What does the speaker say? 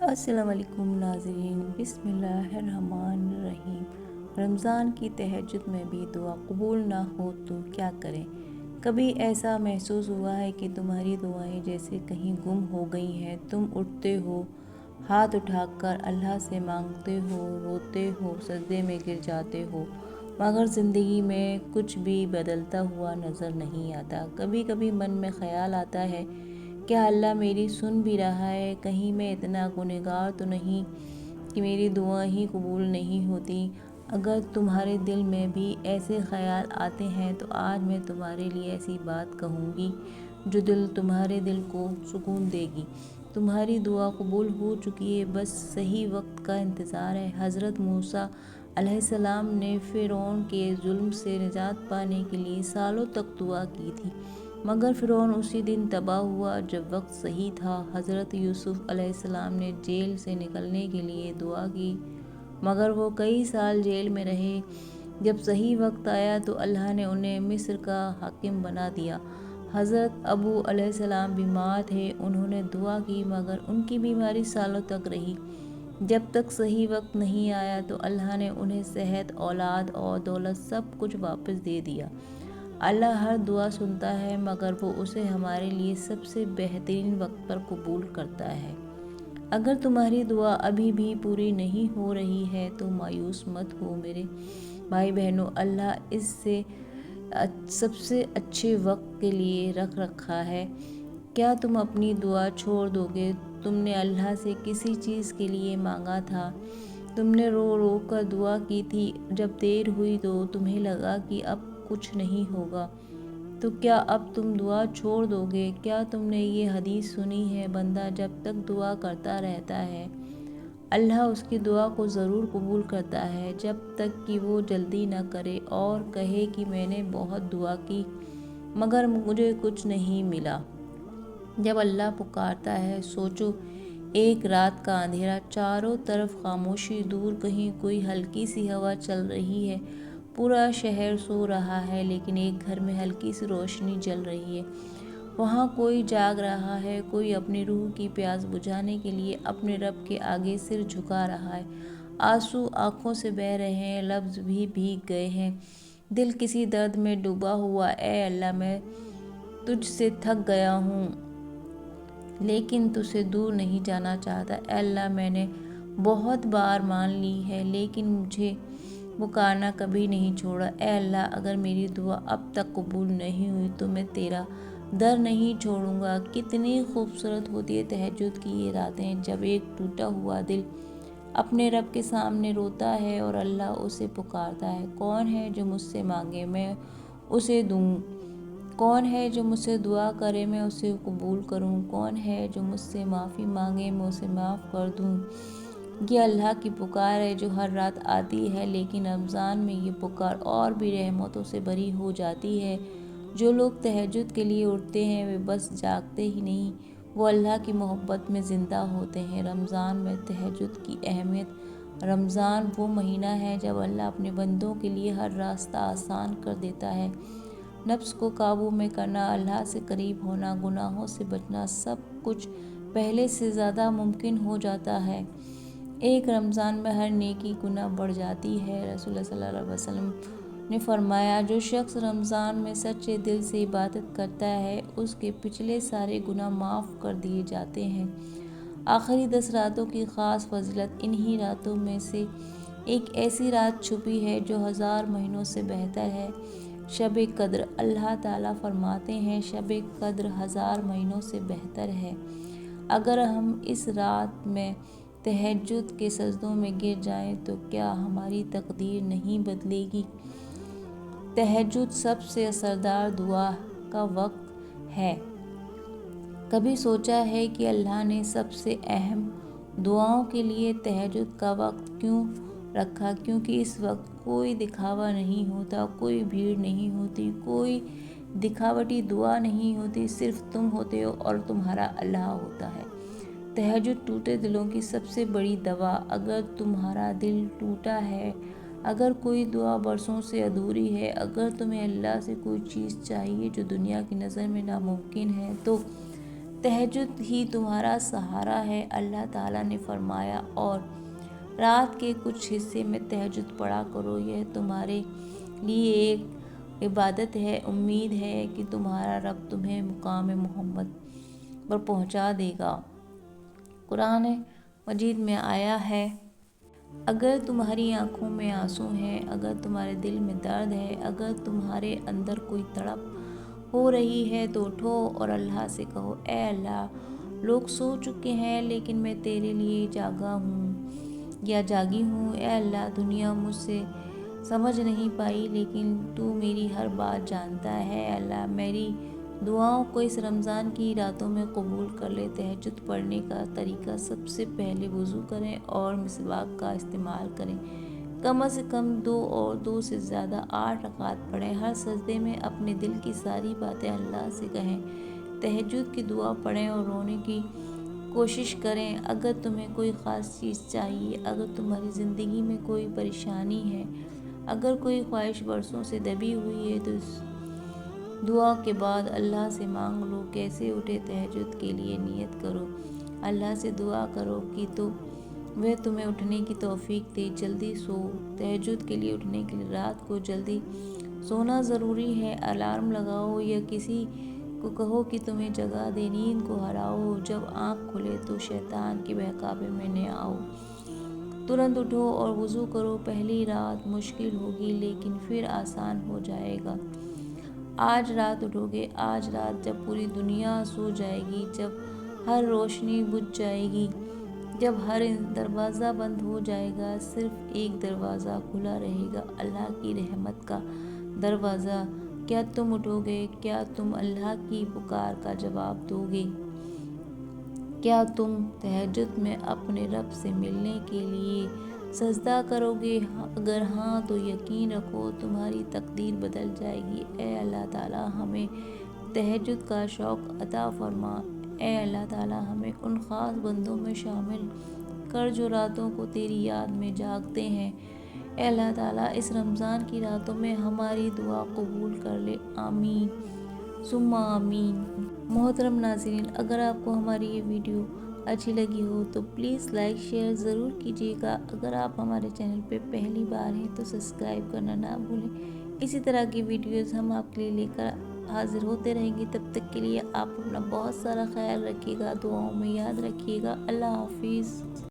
السلام علیکم ناظرین، بسم اللہ الرحمن الرحیم۔ رمضان کی تہجد میں بھی دعا قبول نہ ہو تو کیا کریں؟ کبھی ایسا محسوس ہوا ہے کہ تمہاری دعائیں جیسے کہیں گم ہو گئی ہیں؟ تم اٹھتے ہو، ہاتھ اٹھا کر اللہ سے مانگتے ہو، روتے ہو، سجدے میں گر جاتے ہو، مگر زندگی میں کچھ بھی بدلتا ہوا نظر نہیں آتا۔ کبھی کبھی من میں خیال آتا ہے، کیا اللہ میری سن بھی رہا ہے؟ کہیں میں اتنا گنہگار تو نہیں کہ میری دعائیں ہی قبول نہیں ہوتی؟ اگر تمہارے دل میں بھی ایسے خیال آتے ہیں تو آج میں تمہارے لیے ایسی بات کہوں گی جو تمہارے دل کو سکون دے گی۔ تمہاری دعا قبول ہو چکی ہے، بس صحیح وقت کا انتظار ہے۔ حضرت موسیٰ علیہ السلام نے فرعون کے ظلم سے نجات پانے کے لیے سالوں تک دعا کی تھی، مگر فرعون اسی دن تباہ ہوا جب وقت صحیح تھا۔ حضرت یوسف علیہ السلام نے جیل سے نکلنے کے لیے دعا کی، مگر وہ کئی سال جیل میں رہے۔ جب صحیح وقت آیا تو اللہ نے انہیں مصر کا حاکم بنا دیا۔ حضرت ایوب علیہ السلام بیمار تھے، انہوں نے دعا کی، مگر ان کی بیماری سالوں تک رہی۔ جب تک صحیح وقت نہیں آیا تو اللہ نے انہیں صحت، اولاد اور دولت سب کچھ واپس دے دیا۔ اللہ ہر دعا سنتا ہے، مگر وہ اسے ہمارے لیے سب سے بہترین وقت پر قبول کرتا ہے۔ اگر تمہاری دعا ابھی بھی پوری نہیں ہو رہی ہے تو مایوس مت ہو میرے بھائی بہنوں، اللہ اس سے سب سے اچھے وقت کے لیے رکھ رکھا ہے۔ کیا تم اپنی دعا چھوڑ دو گے؟ تم نے اللہ سے کسی چیز کے لیے مانگا تھا، تم نے رو رو کر دعا کی تھی، جب دیر ہوئی تو تمہیں لگا کہ اب کچھ نہیں ہوگا، تو کیا اب تم دعا چھوڑ دو گے؟ کیا تم نے یہ حدیث سنی ہے، بندہ جب تک دعا کرتا رہتا ہے اللہ اس کی دعا کو ضرور قبول کرتا ہے، جب تک کہ وہ جلدی نہ کرے اور کہے کہ میں نے بہت دعا کی مگر مجھے کچھ نہیں ملا۔ جب اللہ پکارتا ہے، سوچو ایک رات کا اندھیرا، چاروں طرف خاموشی، دور کہیں کوئی ہلکی سی ہوا چل رہی ہے، پورا شہر سو رہا ہے لیکن ایک گھر میں ہلکی سی روشنی جل رہی ہے، وہاں کوئی جاگ رہا ہے، کوئی اپنی روح کی پیاس بجھانے کے لیے اپنے رب کے آگے سر جھکا رہا ہے۔ آنسو آنکھوں سے بہہ رہے ہیں، لفظ بھی بھیگ گئے ہیں، دل کسی درد میں ڈوبا ہوا۔ اے اللہ، میں تجھ سے تھک گیا ہوں لیکن تجھ سے دور نہیں جانا چاہتا۔ اے اللہ، میں نے بہت بار مان لی ہے لیکن مجھے پکارنا کبھی نہیں چھوڑا۔ اے اللہ، اگر میری دعا اب تک قبول نہیں ہوئی تو میں تیرا در نہیں چھوڑوں گا۔ کتنی خوبصورت ہوتی ہے تہجد کی یہ راتیں، جب ایک ٹوٹا ہوا دل اپنے رب کے سامنے روتا ہے اور اللہ اسے پکارتا ہے، کون ہے جو مجھ سے مانگے میں اسے دوں؟ کون ہے جو مجھ سے دعا کرے میں اسے قبول کروں؟ کون ہے جو مجھ سے معافی مانگے میں اسے معاف کر دوں؟ یہ اللہ کی پکار ہے جو ہر رات آتی ہے، لیکن رمضان میں یہ پکار اور بھی رحمتوں سے بھری ہو جاتی ہے۔ جو لوگ تہجد کے لیے اٹھتے ہیں وہ بس جاگتے ہی نہیں، وہ اللہ کی محبت میں زندہ ہوتے ہیں۔ رمضان میں تہجد کی اہمیت۔ رمضان وہ مہینہ ہے جب اللہ اپنے بندوں کے لیے ہر راستہ آسان کر دیتا ہے۔ نفس کو قابو میں کرنا، اللہ سے قریب ہونا، گناہوں سے بچنا، سب کچھ پہلے سے زیادہ ممکن ہو جاتا ہے۔ ایک رمضان میں ہر نیکی گناہ بڑھ جاتی ہے۔ رسول اللہ صلی اللہ علیہ وسلم نے فرمایا، جو شخص رمضان میں سچے دل سے عبادت کرتا ہے اس کے پچھلے سارے گناہ معاف کر دیے جاتے ہیں۔ آخری 10 راتوں کی خاص فضیلت۔ انہی راتوں میں سے ایک ایسی رات چھپی ہے جو 1000 مہینوں سے بہتر ہے، شب قدر۔ اللہ تعالیٰ فرماتے ہیں، شب قدر 1000 مہینوں سے بہتر ہے۔ اگر ہم اس رات میں تہجد کے سجدوں میں گر جائیں تو کیا ہماری تقدیر نہیں بدلے گی؟ تہجد سب سے اثردار دعا کا وقت ہے۔ کبھی سوچا ہے کہ اللہ نے سب سے اہم دعاؤں کے لیے تہجد کا وقت کیوں رکھا؟ کیونکہ اس وقت کوئی دکھاوا نہیں ہوتا، کوئی بھیڑ نہیں ہوتی، کوئی دکھاوٹی دعا نہیں ہوتی، صرف تم ہوتے ہو اور تمہارا اللہ ہوتا ہے۔ تہجد ٹوٹے دلوں کی سب سے بڑی دوا۔ اگر تمہارا دل ٹوٹا ہے، اگر کوئی دعا برسوں سے ادھوری ہے، اگر تمہیں اللہ سے کوئی چیز چاہیے جو دنیا کی نظر میں ناممکن ہے، تو تہجد ہی تمہارا سہارا ہے۔ اللہ تعالیٰ نے فرمایا اور رات کے کچھ حصے میں تہجد پڑھا کرو، یہ تمہارے لیے ایک عبادت ہے۔ امید ہے کہ تمہارا رب تمہیں مقام محمد پر پہنچا دے گا۔ قرآن مجید میں آیا ہے، اگر تمہاری آنکھوں میں آنسو ہیں، اگر تمہارے دل میں درد ہے، اگر تمہارے اندر کوئی تڑپ ہو رہی ہے تو اٹھو اور اللہ سے کہو، اے اللہ، لوگ سو چکے ہیں لیکن میں تیرے لیے جاگا ہوں یا جاگی ہوں۔ اے اللہ، دنیا مجھ سے سمجھ نہیں پائی لیکن تو میری ہر بات جانتا ہے۔ اے اللہ، میری دعاؤں کو اس رمضان کی راتوں میں قبول کر لے۔ تہجد پڑھنے کا طریقہ: سب سے پہلے وضو کریں اور مسواک کا استعمال کریں۔ کم از کم 2 اور 2 سے زیادہ 8 رکعات پڑھیں۔ ہر سجدے میں اپنے دل کی ساری باتیں اللہ سے کہیں۔ تہجد کی دعا پڑھیں اور رونے کی کوشش کریں اگر تمہیں کوئی خاص چیز چاہیے، اگر تمہاری زندگی میں کوئی پریشانی ہے، اگر کوئی خواہش برسوں سے دبی ہوئی ہے تو اس دعا کے بعد اللہ سے مانگ لو۔ کیسے اٹھے؟ تہجد کے لیے نیت کرو، اللہ سے دعا کرو کہ وہ تمہیں اٹھنے کی توفیق دے۔ جلدی سو۔ تہجد کے لیے اٹھنے کے لیے رات کو جلدی سونا ضروری ہے۔ الارم لگاؤ یا کسی کو کہو کہ تمہیں جگا دے۔ نیند کو ہراؤ، جب آنکھ کھلے تو شیطان کے بہکاوے میں نہ آؤ۔ ترنت اٹھو اور وضو کرو۔ پہلی رات مشکل ہوگی لیکن پھر آسان ہو جائے گا۔ آج رات اٹھو گے، آج رات جب پوری دنیا سو جائے گی، جب ہر روشنی بجھ جائے گی، جب ہر دروازہ بند ہو جائے گا، صرف ایک دروازہ کھلا رہے گا، اللہ کی رحمت کا دروازہ۔ کیا تم اٹھو گے؟ کیا تم اللہ کی پکار کا جواب دو گے؟ کیا تم تہجد میں اپنے رب سے ملنے کے لیے سجدہ کرو گے؟ اگر ہاں تو یقین رکھو تمہاری تقدیر بدل جائے گی۔ اے اللہ تعالیٰ، ہمیں تہجد کا شوق عطا فرما۔ اے اللہ تعالیٰ، ہمیں ان خاص بندوں میں شامل کر جو راتوں کو تیری یاد میں جاگتے ہیں۔ اے اللہ تعالیٰ، اس رمضان کی راتوں میں ہماری دعا قبول کر لے، آمین ثم آمین۔ محترم ناظرین، اگر آپ کو ہماری یہ ویڈیو اچھی لگی ہو تو پلیز لائک شیئر ضرور کیجیے گا۔ اگر آپ ہمارے چینل پہ پہلی بار ہیں تو سبسکرائب کرنا نہ بھولیں۔ اسی طرح کی ویڈیوز ہم آپ کے لیے لے کر حاضر ہوتے رہیں گے۔ تب تک کے لیے آپ اپنا بہت سارا خیال رکھیے گا، دعاؤں میں یاد رکھیے گا۔ اللہ حافظ۔